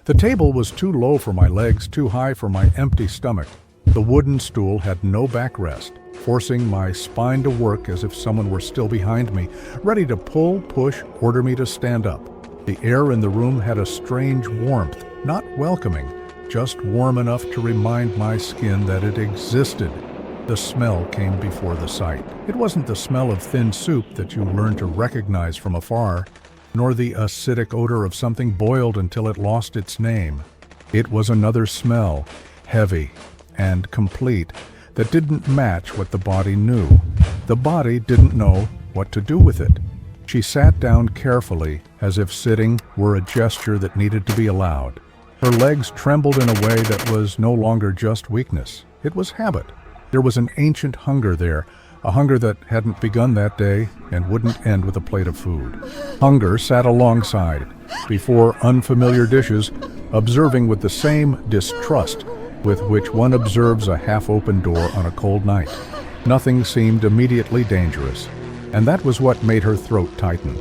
The table was too low for my legs, too high for my empty stomach. The wooden stool had no backrest, forcing my spine to work as if someone were still behind me, ready to pull, push, order me to stand up. The air in the room had a strange warmth, not welcoming, just warm enough to remind my skin that it existed. The smell came before the sight. It wasn't the smell of thin soup that you learn to recognize from afar, nor the acidic odor of something boiled until it lost its name. It was another smell, heavy and complete, that didn't match what the body knew. The body didn't know what to do with it. She sat down carefully, as if sitting were a gesture that needed to be allowed. Her legs trembled in a way that was no longer just weakness. It was habit. There was an ancient hunger there, a hunger that hadn't begun that day and wouldn't end with a plate of food. Hunger sat alongside, before unfamiliar dishes, observing with the same distrust with which one observes a half-open door on a cold night. Nothing seemed immediately dangerous, and that was what made her throat tighten.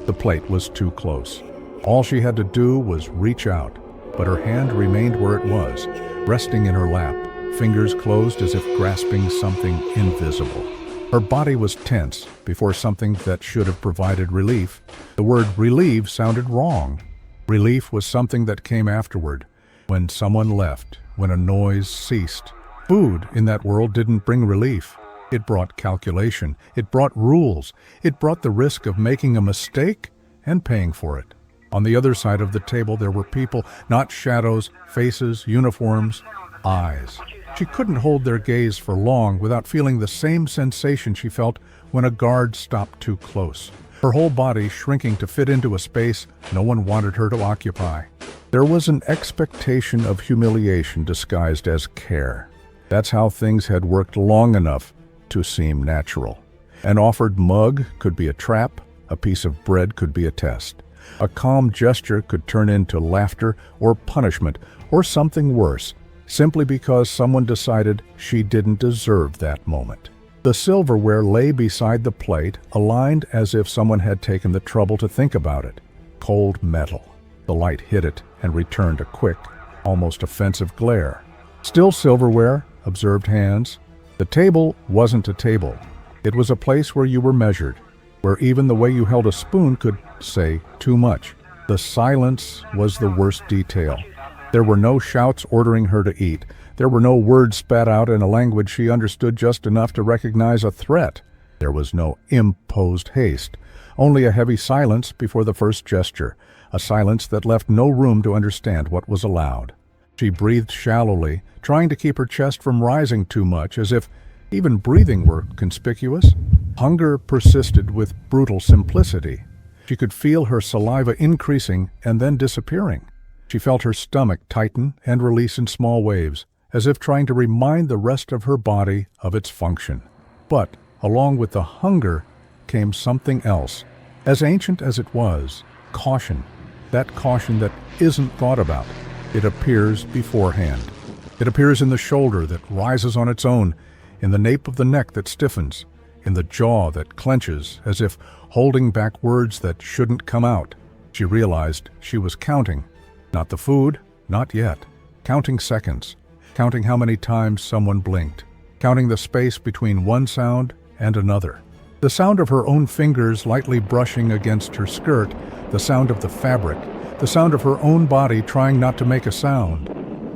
The plate was too close. All she had to do was reach out, but her hand remained where it was, resting in her lap, fingers closed as if grasping something invisible. Her body was tense before something that should have provided relief. The word relieve sounded wrong. Relief was something that came afterward, when someone left, when a noise ceased. Food in that world didn't bring relief. It brought calculation. It brought rules. It brought the risk of making a mistake and paying for it. On the other side of the table there were people, not shadows, faces, uniforms, eyes. She couldn't hold their gaze for long without feeling the same sensation she felt when a guard stopped too close, her whole body shrinking to fit into a space no one wanted her to occupy. There was an expectation of humiliation disguised as care. That's how things had worked long enough to seem natural. An offered mug could be a trap, a piece of bread could be a test. A calm gesture could turn into laughter or punishment or something worse, simply because someone decided she didn't deserve that moment. The silverware lay beside the plate, aligned as if someone had taken the trouble to think about it. Cold metal. The light hit it and returned a quick, almost offensive glare. Still silverware, observed Hans. The table wasn't a table. It was a place where you were measured, where even the way you held a spoon could say too much. The silence was the worst detail. There were no shouts ordering her to eat. There were no words spat out in a language she understood just enough to recognize a threat. There was no imposed haste, only a heavy silence before the first gesture, a silence that left no room to understand what was allowed. She breathed shallowly, trying to keep her chest from rising too much, as if even breathing were conspicuous. Hunger persisted with brutal simplicity. She could feel her saliva increasing and then disappearing. She felt her stomach tighten and release in small waves, as if trying to remind the rest of her body of its function. But along with the hunger came something else, as ancient as it was, caution. That caution that isn't thought about. It appears beforehand. It appears in the shoulder that rises on its own, in the nape of the neck that stiffens, in the jaw that clenches, as if holding back words that shouldn't come out. She realized she was counting. Not the food, not yet. Counting seconds. Counting how many times someone blinked. Counting the space between one sound and another. The sound of her own fingers lightly brushing against her skirt, the sound of the fabric, the sound of her own body trying not to make a sound.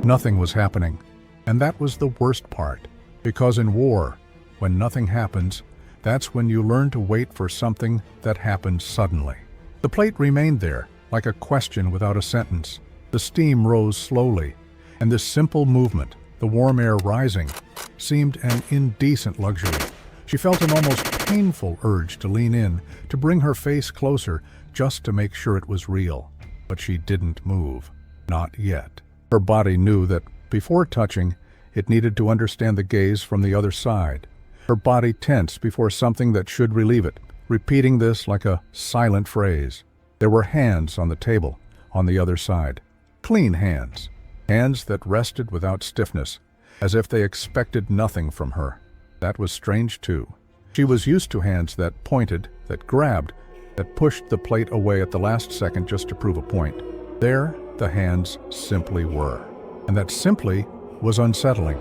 Nothing was happening. And that was the worst part. Because in war, when nothing happens, that's when you learn to wait for something that happens suddenly. The plate remained there, like a question without a sentence. The steam rose slowly, and this simple movement, the warm air rising, seemed an indecent luxury. She felt an almost painful urge to lean in, to bring her face closer, just to make sure it was real. But she didn't move. Not yet. Her body knew that, before touching, it needed to understand the gaze from the other side. Her body tensed before something that should relieve it, repeating this like a silent phrase. There were hands on the table, on the other side. Clean hands. Hands that rested without stiffness, as if they expected nothing from her. That was strange too. She was used to hands that pointed, that grabbed, that pushed the plate away at the last second just to prove a point. There, the hands simply were. And that simply was unsettling.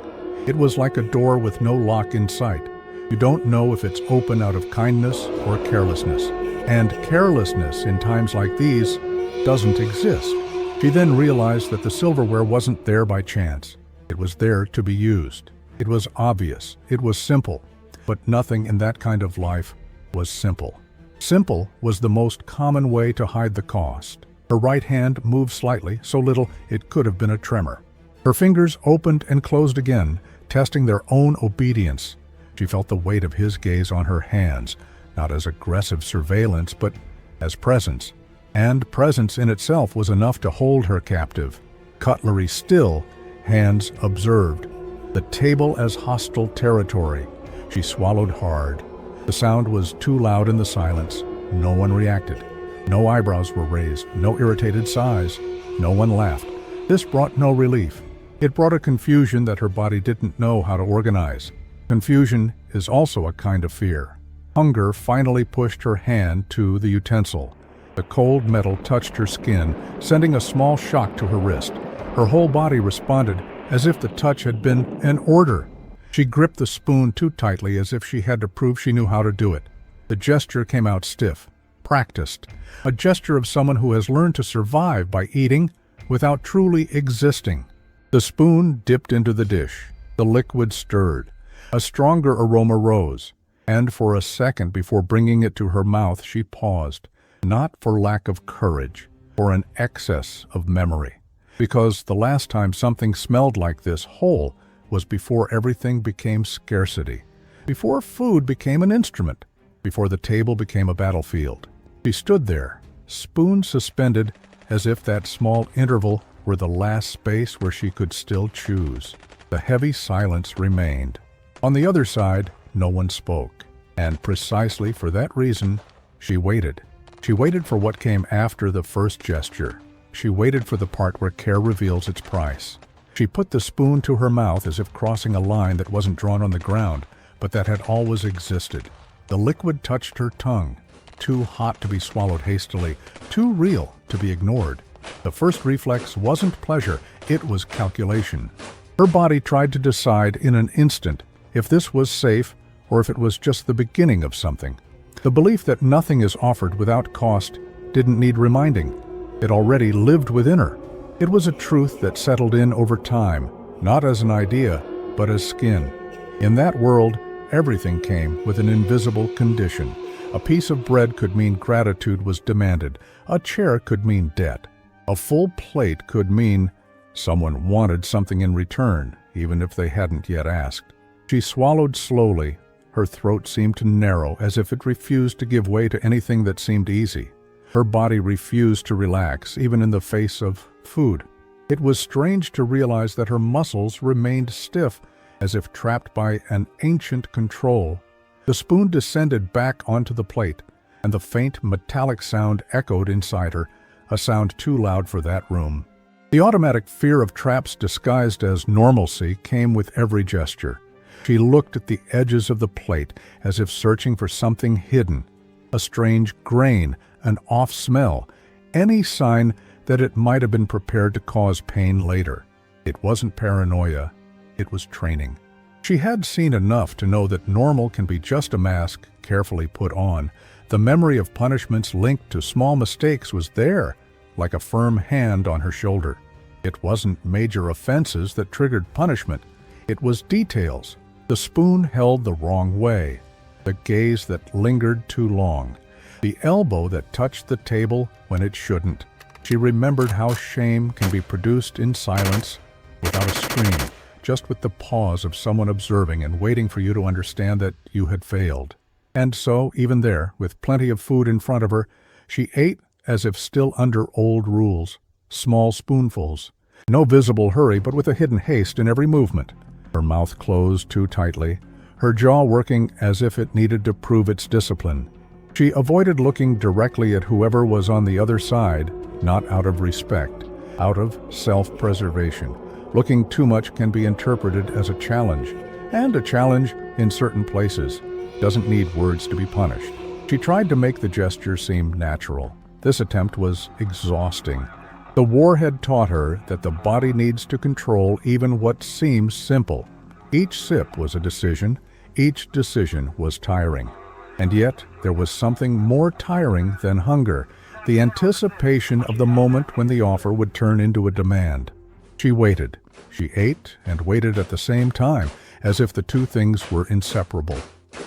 It was like a door with no lock in sight. You don't know if it's open out of kindness or carelessness. And carelessness in times like these doesn't exist. She then realized that the silverware wasn't there by chance. It was there to be used. It was obvious. It was simple. But nothing in that kind of life was simple. Simple was the most common way to hide the cost. Her right hand moved slightly, so little it could have been a tremor. Her fingers opened and closed again, testing their own obedience. She felt the weight of his gaze on her hands, not as aggressive surveillance, but as presence. And presence in itself was enough to hold her captive. Cutlery still, hands observed. The table as hostile territory. She swallowed hard. The sound was too loud in the silence. No one reacted. No eyebrows were raised, no irritated sighs. No one laughed. This brought no relief. It brought a confusion that her body didn't know how to organize. Confusion is also a kind of fear. Hunger finally pushed her hand to the utensil. The cold metal touched her skin, sending a small shock to her wrist. Her whole body responded as if the touch had been an order. She gripped the spoon too tightly, as if she had to prove she knew how to do it. The gesture came out stiff, practiced, a gesture of someone who has learned to survive by eating without truly existing. The spoon dipped into the dish. The liquid stirred. A stronger aroma rose, and for a second before bringing it to her mouth she paused, not for lack of courage, for an excess of memory. Because the last time something smelled like this whole was before everything became scarcity, before food became an instrument, before the table became a battlefield. She stood there, spoon suspended, as if that small interval were the last space where she could still choose. The heavy silence remained. On the other side, no one spoke, and precisely for that reason, she waited. She waited for what came after the first gesture. She waited for the part where care reveals its price. She put the spoon to her mouth as if crossing a line that wasn't drawn on the ground, but that had always existed. The liquid touched her tongue, too hot to be swallowed hastily, too real to be ignored. The first reflex wasn't pleasure, it was calculation. Her body tried to decide in an instant if this was safe or if it was just the beginning of something. The belief that nothing is offered without cost didn't need reminding. It already lived within her. It was a truth that settled in over time, not as an idea, but as skin. In that world, everything came with an invisible condition. A piece of bread could mean gratitude was demanded. A chair could mean debt. A full plate could mean someone wanted something in return, even if they hadn't yet asked. She swallowed slowly. Her throat seemed to narrow, as if it refused to give way to anything that seemed easy. Her body refused to relax, even in the face of food. It was strange to realize that her muscles remained stiff, as if trapped by an ancient control. The spoon descended back onto the plate, and the faint metallic sound echoed inside her, a sound too loud for that room. The automatic fear of traps disguised as normalcy came with every gesture. She looked at the edges of the plate as if searching for something hidden, a strange grain, an off smell, any sign that it might have been prepared to cause pain later. It wasn't paranoia, it was training. She had seen enough to know that normal can be just a mask carefully put on. The memory of punishments linked to small mistakes was there, like a firm hand on her shoulder. It wasn't major offenses that triggered punishment. It was details. The spoon held the wrong way, the gaze that lingered too long, the elbow that touched the table when it shouldn't. She remembered how shame can be produced in silence, without a scream, just with the pause of someone observing and waiting for you to understand that you had failed. And so, even there, with plenty of food in front of her, she ate as if still under old rules, small spoonfuls. No visible hurry, but with a hidden haste in every movement. Her mouth closed too tightly, her jaw working as if it needed to prove its discipline. She avoided looking directly at whoever was on the other side, not out of respect, out of self-preservation. Looking too much can be interpreted as a challenge, and a challenge in certain places doesn't need words to be punished. She tried to make the gesture seem natural. This attempt was exhausting. The war had taught her that the body needs to control even what seems simple. Each sip was a decision, each decision was tiring. And yet, there was something more tiring than hunger, the anticipation of the moment when the offer would turn into a demand. She waited. She ate and waited at the same time, as if the two things were inseparable.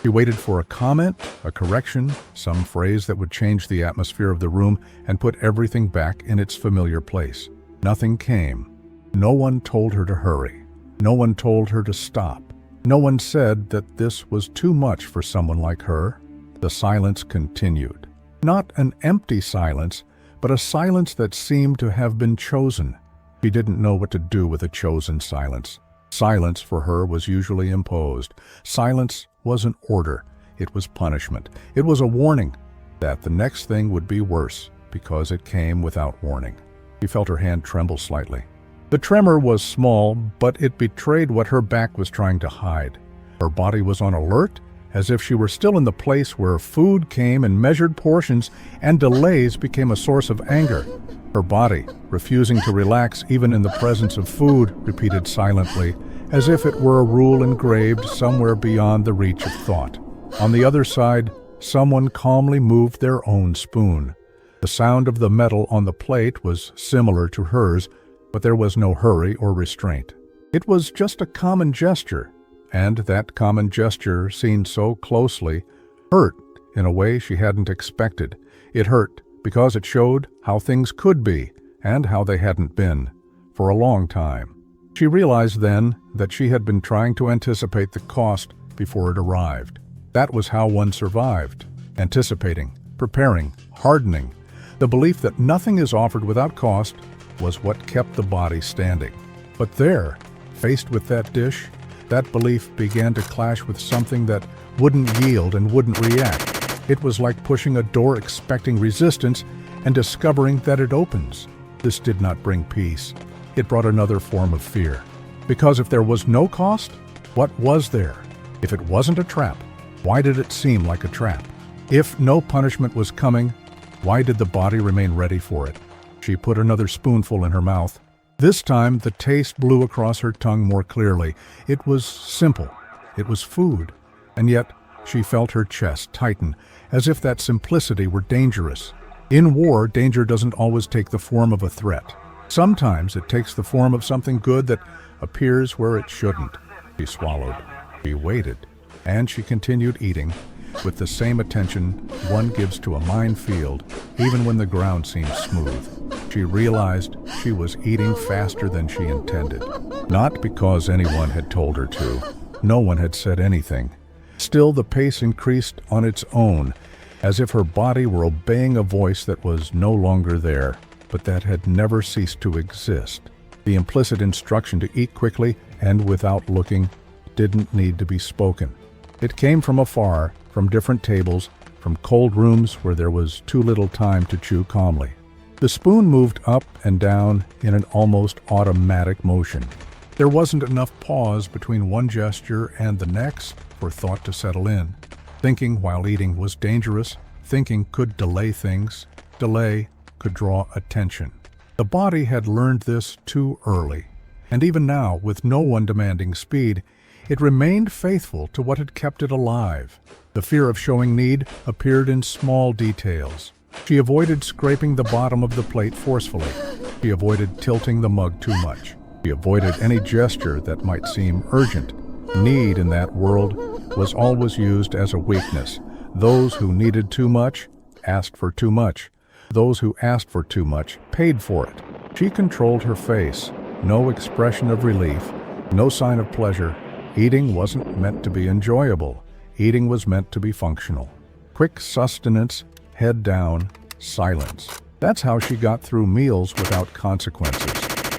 She waited for a comment, a correction, some phrase that would change the atmosphere of the room and put everything back in its familiar place. Nothing came. No one told her to hurry. No one told her to stop. No one said that this was too much for someone like her. The silence continued. Not an empty silence, but a silence that seemed to have been chosen. She didn't know what to do with a chosen silence. Silence for her was usually imposed. Silence was an order. It was punishment. It was a warning that the next thing would be worse because it came without warning. She felt her hand tremble slightly. The tremor was small, but it betrayed what her back was trying to hide. Her body was on alert, as if she were still in the place where food came in measured portions and delays became a source of anger. Her body, refusing to relax even in the presence of food, repeated silently, as if it were a rule engraved somewhere beyond the reach of thought. On the other side, someone calmly moved their own spoon. The sound of the metal on the plate was similar to hers, but there was no hurry or restraint. It was just a common gesture, and that common gesture, seen so closely, hurt in a way she hadn't expected. It hurt because it showed how things could be and how they hadn't been for a long time. She realized then that she had been trying to anticipate the cost before it arrived. That was how one survived, anticipating, preparing, hardening. The belief that nothing is offered without cost was what kept the body standing. But there, faced with that dish, that belief began to clash with something that wouldn't yield and wouldn't react. It was like pushing a door expecting resistance and discovering that it opens. This did not bring peace. It brought another form of fear. Because if there was no cost, what was there? If it wasn't a trap, why did it seem like a trap? If no punishment was coming, why did the body remain ready for it? She put another spoonful in her mouth. This time, the taste blew across her tongue more clearly. It was simple. It was food. And yet, she felt her chest tighten, as if that simplicity were dangerous. In war, danger doesn't always take the form of a threat. Sometimes it takes the form of something good that appears where it shouldn't. She swallowed. She waited. And she continued eating, with the same attention one gives to a minefield, even when the ground seems smooth. She realized she was eating faster than she intended. Not because anyone had told her to. No one had said anything. Still, the pace increased on its own, as if her body were obeying a voice that was no longer there, but that had never ceased to exist. The implicit instruction to eat quickly and without looking didn't need to be spoken. It came from afar, from different tables, from cold rooms where there was too little time to chew calmly. The spoon moved up and down in an almost automatic motion. There wasn't enough pause between one gesture and the next for thought to settle in. Thinking while eating was dangerous. Thinking could delay things. Delay could draw attention. The body had learned this too early. And even now, with no one demanding speed, it remained faithful to what had kept it alive. The fear of showing need appeared in small details. She avoided scraping the bottom of the plate forcefully. She avoided tilting the mug too much. She avoided any gesture that might seem urgent. Need in that world was always used as a weakness. Those who needed too much asked for too much. Those who asked for too much paid for it. She controlled her face. No expression of relief, no sign of pleasure. Eating wasn't meant to be enjoyable. Eating was meant to be functional. Quick sustenance, head down, silence. That's how she got through meals without consequences.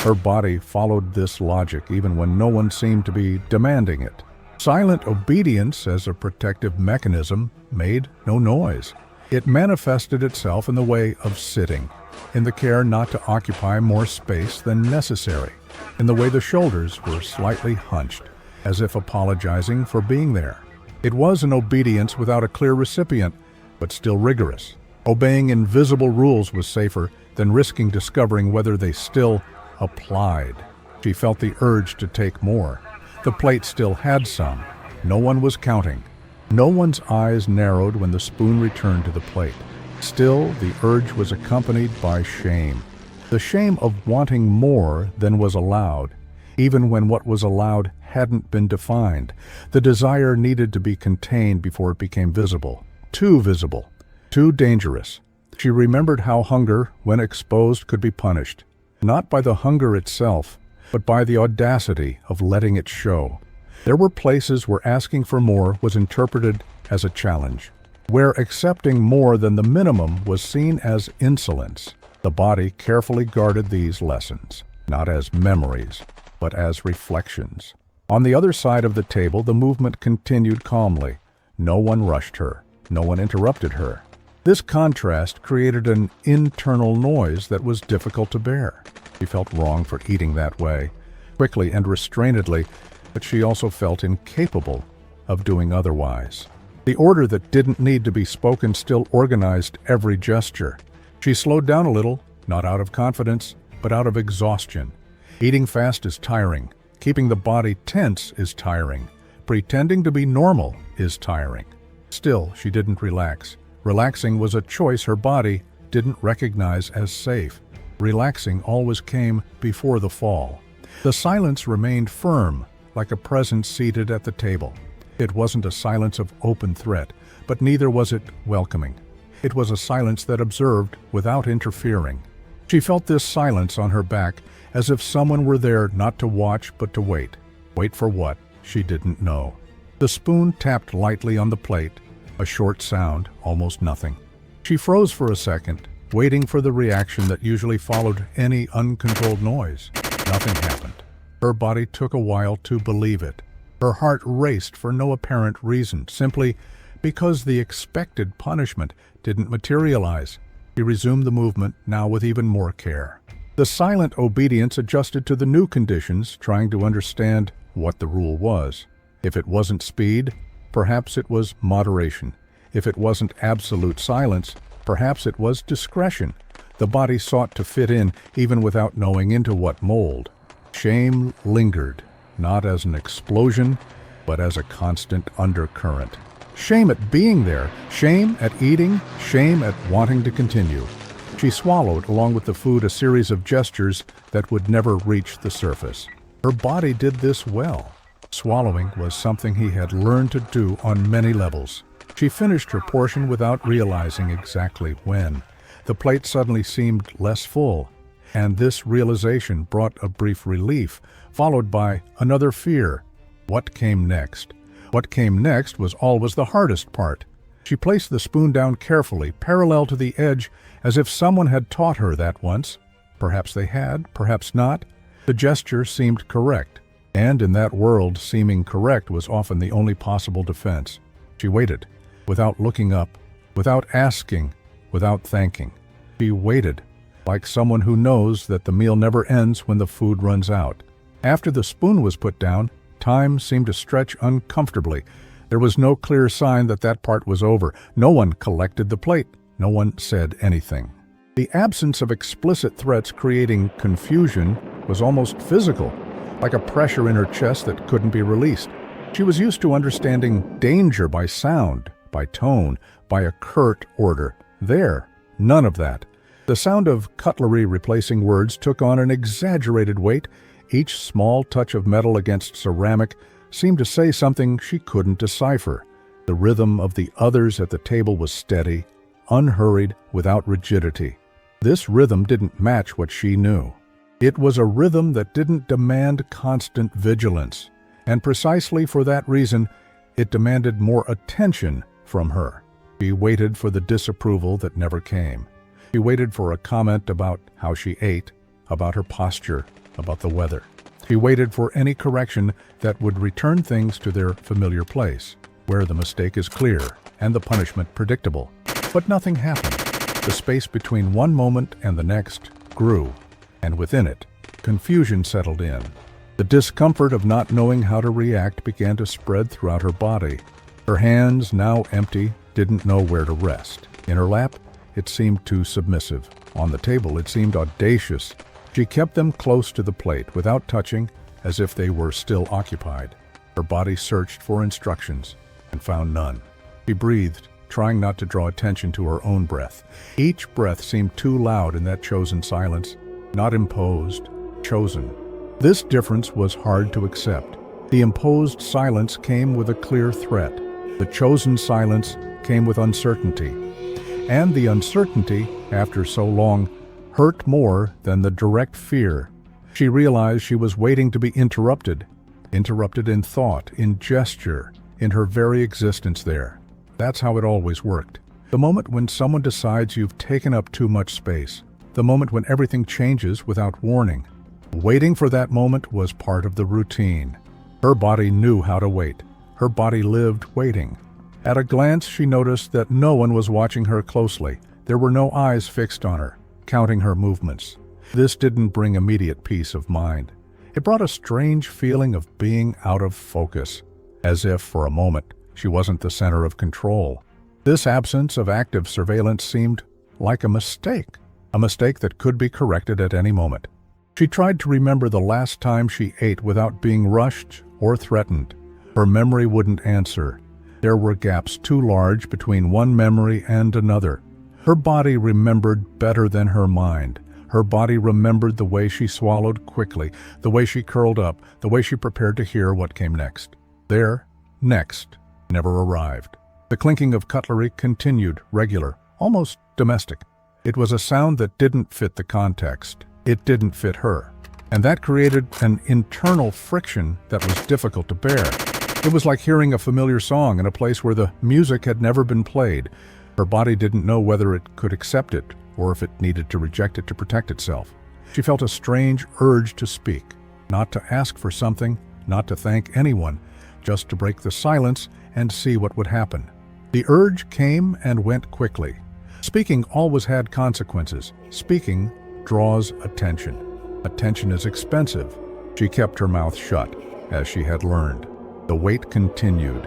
Her body followed this logic even when no one seemed to be demanding it. Silent obedience as a protective mechanism made no noise. It manifested itself in the way of sitting, in the care not to occupy more space than necessary, in the way the shoulders were slightly hunched, as if apologizing for being there. It was an obedience without a clear recipient, but still rigorous. Obeying invisible rules was safer than risking discovering whether they still applied. She felt the urge to take more. The plate still had some. No one was counting. No one's eyes narrowed when the spoon returned to the plate. Still, the urge was accompanied by shame. The shame of wanting more than was allowed, even when what was allowed hadn't been defined. The desire needed to be contained before it became visible. Too visible. Too dangerous. She remembered how hunger, when exposed, could be punished. Not by the hunger itself, but by the audacity of letting it show. There were places where asking for more was interpreted as a challenge, where accepting more than the minimum was seen as insolence. The body carefully guarded these lessons, not as memories, but as reflections. On the other side of the table, the movement continued calmly. No one rushed her. No one interrupted her. This contrast created an internal noise that was difficult to bear. She felt wrong for eating that way, quickly and restrainedly, but she also felt incapable of doing otherwise. The order that didn't need to be spoken still organized every gesture. She slowed down a little, not out of confidence, but out of exhaustion. Eating fast is tiring. Keeping the body tense is tiring. Pretending to be normal is tiring. Still, she didn't relax. Relaxing was a choice her body didn't recognize as safe. Relaxing always came before the fall. The silence remained firm, like a presence seated at the table. It wasn't a silence of open threat, but neither was it welcoming. It was a silence that observed without interfering. She felt this silence on her back, as if someone were there not to watch but to wait. Wait for what? She didn't know. The spoon tapped lightly on the plate, a short sound, almost nothing. She froze for a second, waiting for the reaction that usually followed any uncontrolled noise. Nothing happened. Her body took a while to believe it. Her heart raced for no apparent reason, simply because the expected punishment didn't materialize. She resumed the movement, now with even more care. The silent obedience adjusted to the new conditions, trying to understand what the rule was. If it wasn't speed, perhaps it was moderation. If it wasn't absolute silence, perhaps it was discretion. The body sought to fit in, even without knowing into what mold. Shame lingered, not as an explosion, but as a constant undercurrent. Shame at being there, shame at eating, shame at wanting to continue. She swallowed, along with the food, a series of gestures that would never reach the surface. Her body did this well. Swallowing was something he had learned to do on many levels. She finished her portion without realizing exactly when. The plate suddenly seemed less full, and this realization brought a brief relief, followed by another fear. What came next? What came next was always the hardest part. She placed the spoon down carefully, parallel to the edge, as if someone had taught her that once. Perhaps they had, perhaps not. The gesture seemed correct, and in that world, seeming correct was often the only possible defense. She waited, without looking up, without asking, without thanking. She waited, like someone who knows that the meal never ends when the food runs out. After the spoon was put down, time seemed to stretch uncomfortably. There was no clear sign that that part was over. No one collected the plate. No one said anything. The absence of explicit threats creating confusion was almost physical, like a pressure in her chest that couldn't be released. She was used to understanding danger by sound, by tone, by a curt order. There, none of that. The sound of cutlery replacing words took on an exaggerated weight. Each small touch of metal against ceramic seemed to say something she couldn't decipher. The rhythm of the others at the table was steady, unhurried, without rigidity. This rhythm didn't match what she knew. It was a rhythm that didn't demand constant vigilance, and precisely for that reason, it demanded more attention from her. She waited for the disapproval that never came. She waited for a comment about how she ate, about her posture, about the weather. She waited for any correction that would return things to their familiar place, where the mistake is clear and the punishment predictable. But nothing happened. The space between one moment and the next grew, and within it, confusion settled in. The discomfort of not knowing how to react began to spread throughout her body. Her hands, now empty, didn't know where to rest. In her lap, it seemed too submissive. On the table, it seemed audacious. She kept them close to the plate, without touching, as if they were still occupied. Her body searched for instructions and found none. She breathed, trying not to draw attention to her own breath. Each breath seemed too loud in that chosen silence, not imposed, chosen. This difference was hard to accept. The imposed silence came with a clear threat. The chosen silence came with uncertainty. And the uncertainty, after so long, hurt more than the direct fear. She realized she was waiting to be interrupted in thought, in gesture, in her very existence there. That's how it always worked. The moment when someone decides you've taken up too much space. The moment when everything changes without warning. Waiting for that moment was part of the routine. Her body knew how to wait. Her body lived waiting. At a glance, she noticed that no one was watching her closely. There were no eyes fixed on her, counting her movements. This didn't bring immediate peace of mind. It brought a strange feeling of being out of focus, as if, for a moment, she wasn't the center of control. This absence of active surveillance seemed like a mistake that could be corrected at any moment. She tried to remember the last time she ate without being rushed or threatened. Her memory wouldn't answer. There were gaps too large between one memory and another. Her body remembered better than her mind. Her body remembered the way she swallowed quickly, the way she curled up, the way she prepared to hear what came next. Their next never arrived. The clinking of cutlery continued, regular, almost domestic. It was a sound that didn't fit the context. It didn't fit her. And that created an internal friction that was difficult to bear. It was like hearing a familiar song in a place where the music had never been played. Her body didn't know whether it could accept it or if it needed to reject it to protect itself. She felt a strange urge to speak, not to ask for something, not to thank anyone, just to break the silence and see what would happen. The urge came and went quickly. Speaking always had consequences. Speaking draws attention. Attention is expensive. She kept her mouth shut, as she had learned. The wait continued,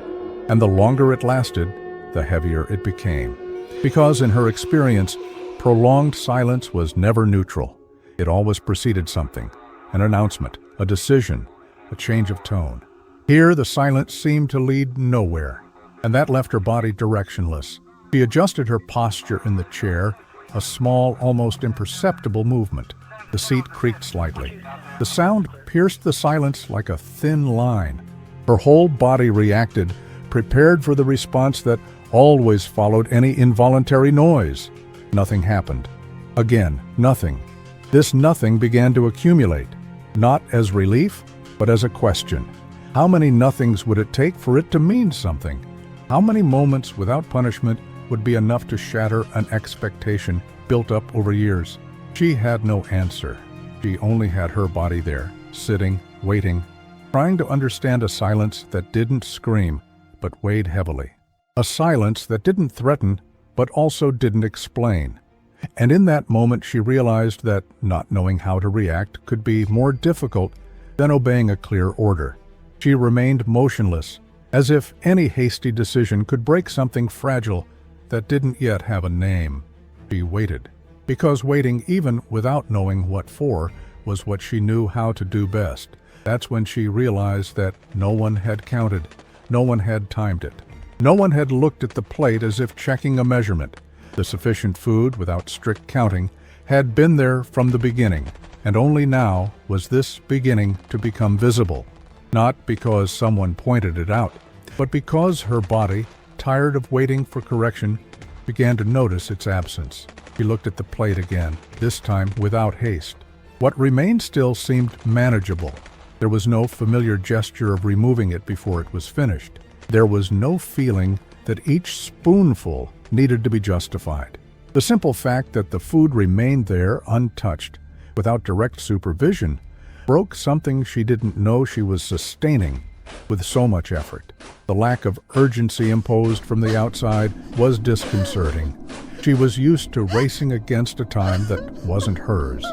and the longer it lasted, the heavier it became. Because in her experience, prolonged silence was never neutral. It always preceded something, an announcement, a decision, a change of tone. Here, the silence seemed to lead nowhere, and that left her body directionless. She adjusted her posture in the chair, a small, almost imperceptible movement. The seat creaked slightly. The sound pierced the silence like a thin line. Her whole body reacted, prepared for the response that always followed any involuntary noise. Nothing happened. Again, nothing. This nothing began to accumulate, not as relief, but as a question. How many nothings would it take for it to mean something? How many moments without punishment would be enough to shatter an expectation built up over years? She had no answer. She only had her body there, sitting, waiting, trying to understand a silence that didn't scream, but weighed heavily. A silence that didn't threaten, but also didn't explain. And in that moment she realized that not knowing how to react could be more difficult than obeying a clear order. She remained motionless, as if any hasty decision could break something fragile that didn't yet have a name. She waited, because waiting, even without knowing what for, was what she knew how to do best. That's when she realized that no one had counted, no one had timed it. No one had looked at the plate as if checking a measurement. The sufficient food, without strict counting, had been there from the beginning, and only now was this beginning to become visible. Not because someone pointed it out, but because her body, tired of waiting for correction, began to notice its absence. She looked at the plate again, this time without haste. What remained still seemed manageable. There was no familiar gesture of removing it before it was finished. There was no feeling that each spoonful needed to be justified. The simple fact that the food remained there untouched, without direct supervision, broke something she didn't know she was sustaining with so much effort. The lack of urgency imposed from the outside was disconcerting. She was used to racing against a time that wasn't hers,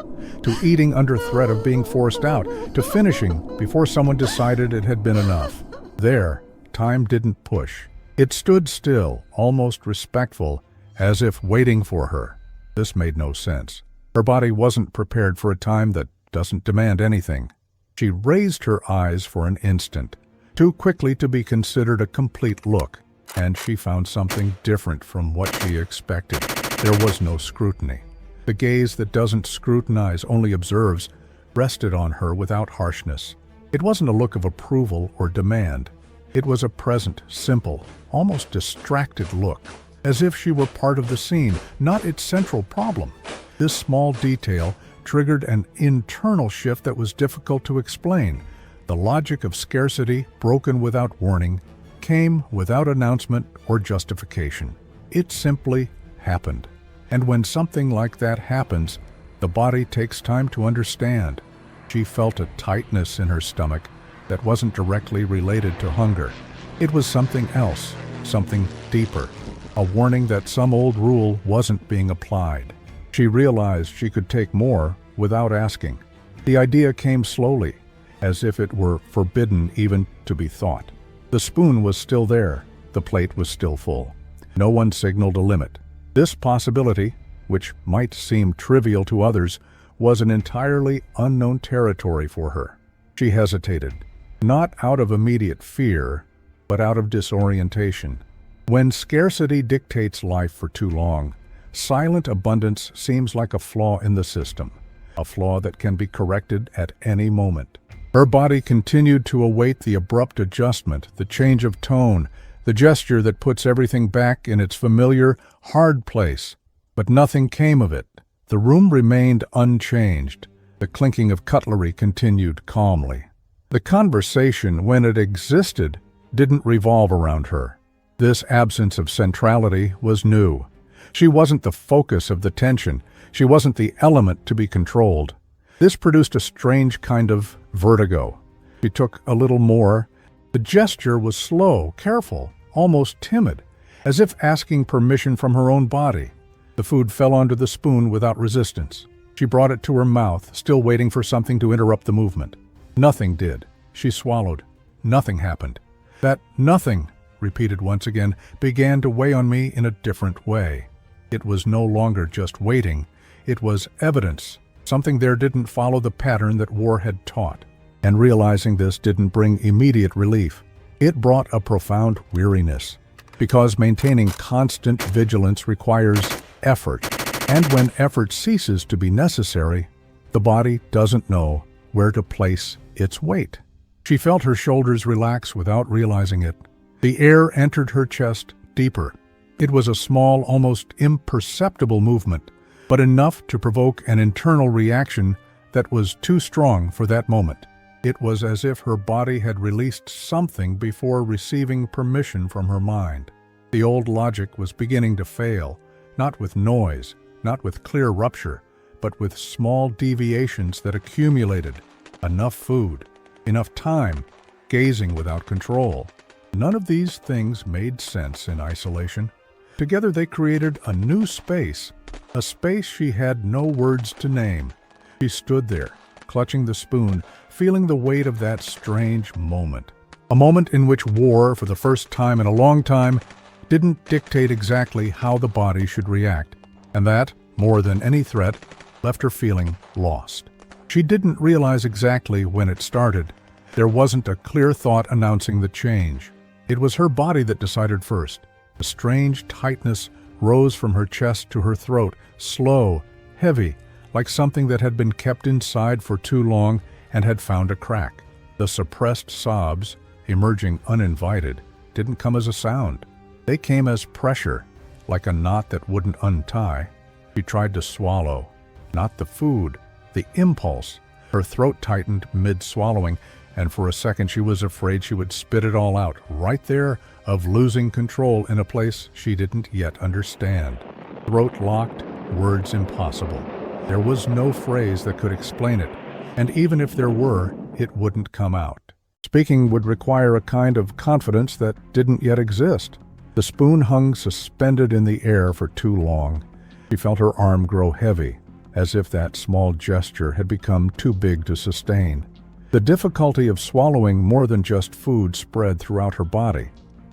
to eating under threat of being forced out, to finishing before someone decided it had been enough. There, time didn't push. It stood still, almost respectful, as if waiting for her. This made no sense. Her body wasn't prepared for a time that doesn't demand anything. She raised her eyes for an instant, too quickly to be considered a complete look, and she found something different from what she expected. There was no scrutiny. The gaze that doesn't scrutinize, only observes, rested on her without harshness. It wasn't a look of approval or demand. It was a present, simple, almost distracted look, as if she were part of the scene, not its central problem. This small detail triggered an internal shift that was difficult to explain. The logic of scarcity, broken without warning, came without announcement or justification. It simply happened. And when something like that happens, the body takes time to understand. She felt a tightness in her stomach that wasn't directly related to hunger. It was something else, something deeper, a warning that some old rule wasn't being applied. She realized she could take more without asking. The idea came slowly, as if it were forbidden even to be thought. The spoon was still there. The plate was still full. No one signaled a limit. This possibility, which might seem trivial to others, was an entirely unknown territory for her. She hesitated, not out of immediate fear, but out of disorientation. When scarcity dictates life for too long, silent abundance seems like a flaw in the system, a flaw that can be corrected at any moment. Her body continued to await the abrupt adjustment, the change of tone, the gesture that puts everything back in its familiar, hard place. But nothing came of it. The room remained unchanged. The clinking of cutlery continued calmly. The conversation, when it existed, didn't revolve around her. This absence of centrality was new. She wasn't the focus of the tension. She wasn't the element to be controlled. This produced a strange kind of vertigo. She took a little more. The gesture was slow, careful, almost timid, as if asking permission from her own body. The food fell onto the spoon without resistance. She brought it to her mouth, still waiting for something to interrupt the movement. Nothing did. She swallowed. Nothing happened. That nothing, repeated once again, began to weigh on me in a different way. It was no longer just waiting. It was evidence. Something there didn't follow the pattern that war had taught. And realizing this didn't bring immediate relief. It brought a profound weariness, because maintaining constant vigilance requires effort. And when effort ceases to be necessary, the body doesn't know where to place its weight. She felt her shoulders relax without realizing it. The air entered her chest deeper. It was a small, almost imperceptible movement, but enough to provoke an internal reaction that was too strong for that moment. It was as if her body had released something before receiving permission from her mind. The old logic was beginning to fail, not with noise, not with clear rupture, but with small deviations that accumulated. Enough food, enough time, gazing without control. None of these things made sense in isolation. Together they created a new space, a space she had no words to name. She stood there, clutching the spoon, feeling the weight of that strange moment. A moment in which war, for the first time in a long time, didn't dictate exactly how the body should react. And that, more than any threat, left her feeling lost. She didn't realize exactly when it started. There wasn't a clear thought announcing the change. It was her body that decided first. A strange tightness rose from her chest to her throat, slow, heavy, like something that had been kept inside for too long and had found a crack. The suppressed sobs, emerging uninvited, didn't come as a sound. They came as pressure, like a knot that wouldn't untie. She tried to swallow, not the food, the impulse. Her throat tightened mid-swallowing, and for a second she was afraid she would spit it all out, right there, of losing control in a place she didn't yet understand. Throat locked, words impossible. There was no phrase that could explain it, and even if there were, it wouldn't come out. Speaking would require a kind of confidence that didn't yet exist. The spoon hung suspended in the air for too long. She felt her arm grow heavy, as if that small gesture had become too big to sustain. The difficulty of swallowing more than just food spread throughout her body.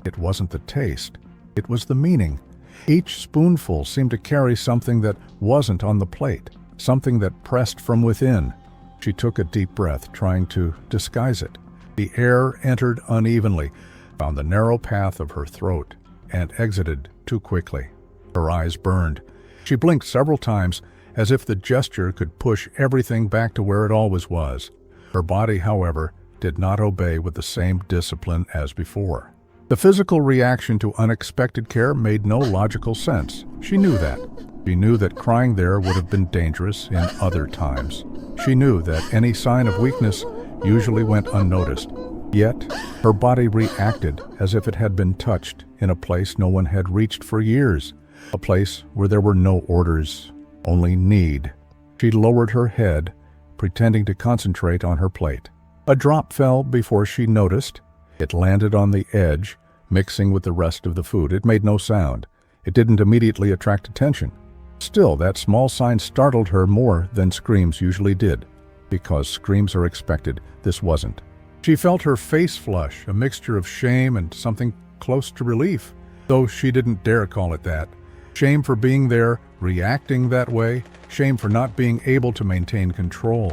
It wasn't the taste. It was the meaning. Each spoonful seemed to carry something that wasn't on the plate, something that pressed from within. She took a deep breath, trying to disguise it. The air entered unevenly, found the narrow path of her throat, and exited too quickly. Her eyes burned. She blinked several times, as if the gesture could push everything back to where it always was. Her body, however, did not obey with the same discipline as before. The physical reaction to unexpected care made no logical sense. She knew that. She knew that crying there would have been dangerous in other times. She knew that any sign of weakness usually went unnoticed. Yet, her body reacted as if it had been touched in a place no one had reached for years, a place where there were no orders, only need. She lowered her head, pretending to concentrate on her plate. A drop fell before she noticed. It landed on the edge, mixing with the rest of the food. It made no sound. It didn't immediately attract attention. Still, that small sign startled her more than screams usually did. Because screams are expected, this wasn't. She felt her face flush, a mixture of shame and something close to relief, though she didn't dare call it that. Shame for being there, reacting that way, shame for not being able to maintain control,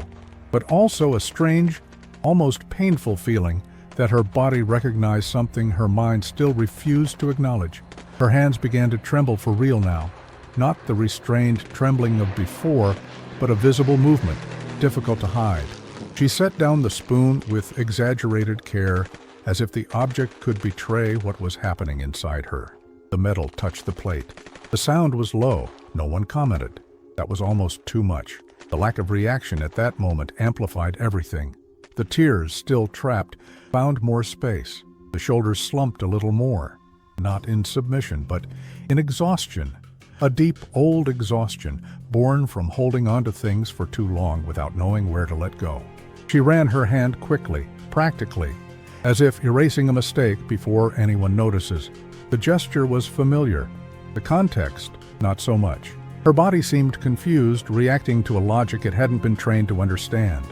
but also a strange, almost painful feeling that her body recognized something her mind still refused to acknowledge. Her hands began to tremble for real now, not the restrained trembling of before, but a visible movement, difficult to hide. She set down the spoon with exaggerated care, as if the object could betray what was happening inside her. The metal touched the plate. The sound was low. No one commented. That was almost too much. The lack of reaction at that moment amplified everything. The tears, still trapped, found more space. The shoulders slumped a little more, not in submission, but in exhaustion. A deep, old exhaustion, born from holding on to things for too long without knowing where to let go. She ran her hand quickly, practically, as if erasing a mistake before anyone notices. The gesture was familiar. The context, not so much. Her body seemed confused, reacting to a logic it hadn't been trained to understand.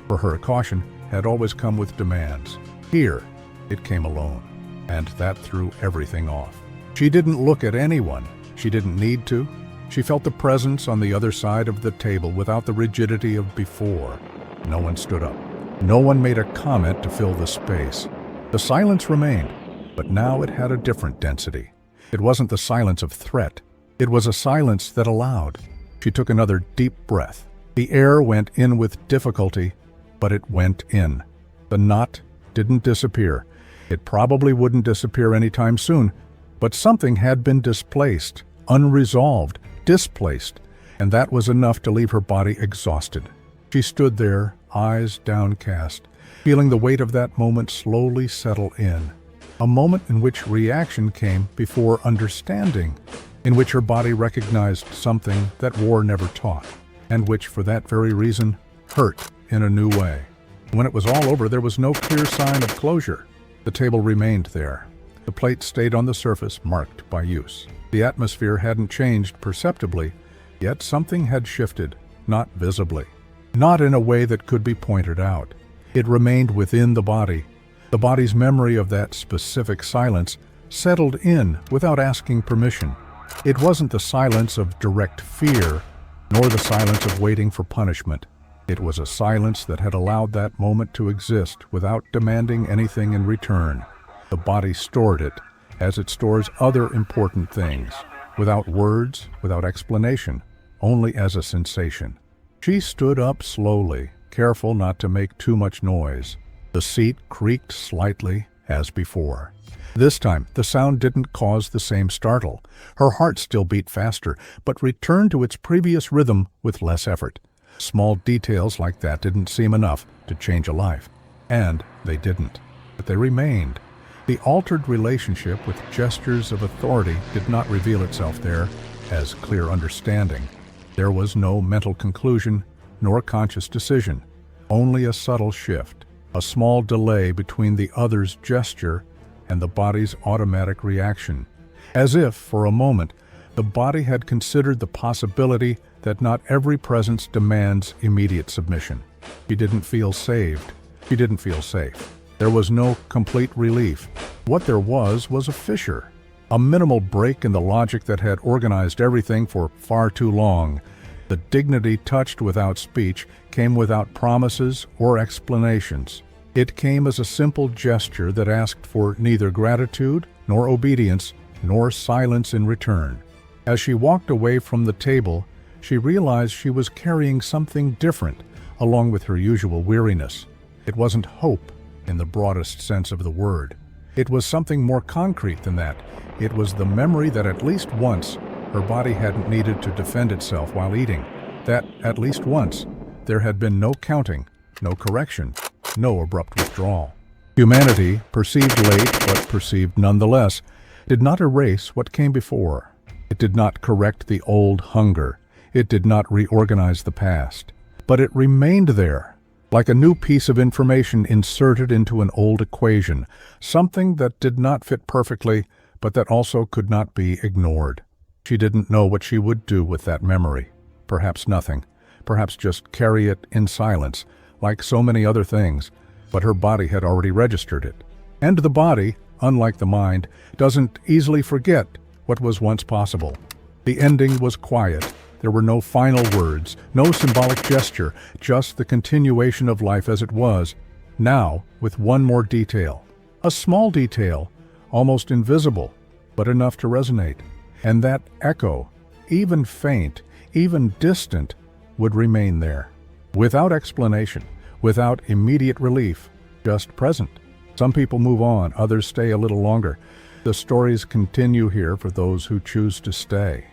For her, caution had always come with demands. Here, it came alone, and that threw everything off. She didn't look at anyone. She didn't need to. She felt the presence on the other side of the table without the rigidity of before. No one stood up. No one made a comment to fill the space. The silence remained, but now it had a different density. It wasn't the silence of threat. It was a silence that allowed. She took another deep breath. The air went in with difficulty, but it went in. The knot didn't disappear. It probably wouldn't disappear anytime soon, but something had been displaced, unresolved, displaced, and that was enough to leave her body exhausted. She stood there, eyes downcast, feeling the weight of that moment slowly settle in. A moment in which reaction came before understanding, in which her body recognized something that war never taught, and which, for that very reason, hurt in a new way. When it was all over, there was no clear sign of closure. The table remained there. The plate stayed on the surface, marked by use. The atmosphere hadn't changed perceptibly, yet something had shifted, not visibly. Not in a way that could be pointed out. It remained within the body. The body's memory of that specific silence settled in without asking permission. It wasn't the silence of direct fear, nor the silence of waiting for punishment. It was a silence that had allowed that moment to exist without demanding anything in return. The body stored it, as it stores other important things, without words, without explanation, only as a sensation. She stood up slowly, careful not to make too much noise. The seat creaked slightly, as before. This time, the sound didn't cause the same startle. Her heart still beat faster, but returned to its previous rhythm with less effort. Small details like that didn't seem enough to change a life. And they didn't. But they remained. The altered relationship with gestures of authority did not reveal itself there as clear understanding. There was no mental conclusion, nor conscious decision. Only a subtle shift, a small delay between the other's gesture and the body's automatic reaction. As if, for a moment, the body had considered the possibility that not every presence demands immediate submission. She didn't feel saved. She didn't feel safe. There was no complete relief. What there was a fissure, A minimal break in the logic that had organized everything for far too long. The dignity touched without speech came without promises or explanations. It came as a simple gesture that asked for neither gratitude nor obedience nor silence in return. As she walked away from the table, she realized she was carrying something different along with her usual weariness. It wasn't hope in the broadest sense of the word. It was something more concrete than that. It was the memory that at least once her body hadn't needed to defend itself while eating. That at least once there had been no counting, no correction, no abrupt withdrawal. Humanity, perceived late but perceived nonetheless, did not erase what came before. It did not correct the old hunger. It did not reorganize the past. But it remained there, like a new piece of information inserted into an old equation, something that did not fit perfectly, but that also could not be ignored. She didn't know what she would do with that memory. Perhaps nothing. Perhaps just carry it in silence, like so many other things. But her body had already registered it. And the body, unlike the mind, doesn't easily forget what was once possible. The ending was quiet. There were no final words, no symbolic gesture, just the continuation of life as it was, now with one more detail. A small detail, almost invisible, but enough to resonate. And that echo, even faint, even distant, would remain there. Without explanation, without immediate relief, just present. Some people move on, others stay a little longer. The stories continue here for those who choose to stay.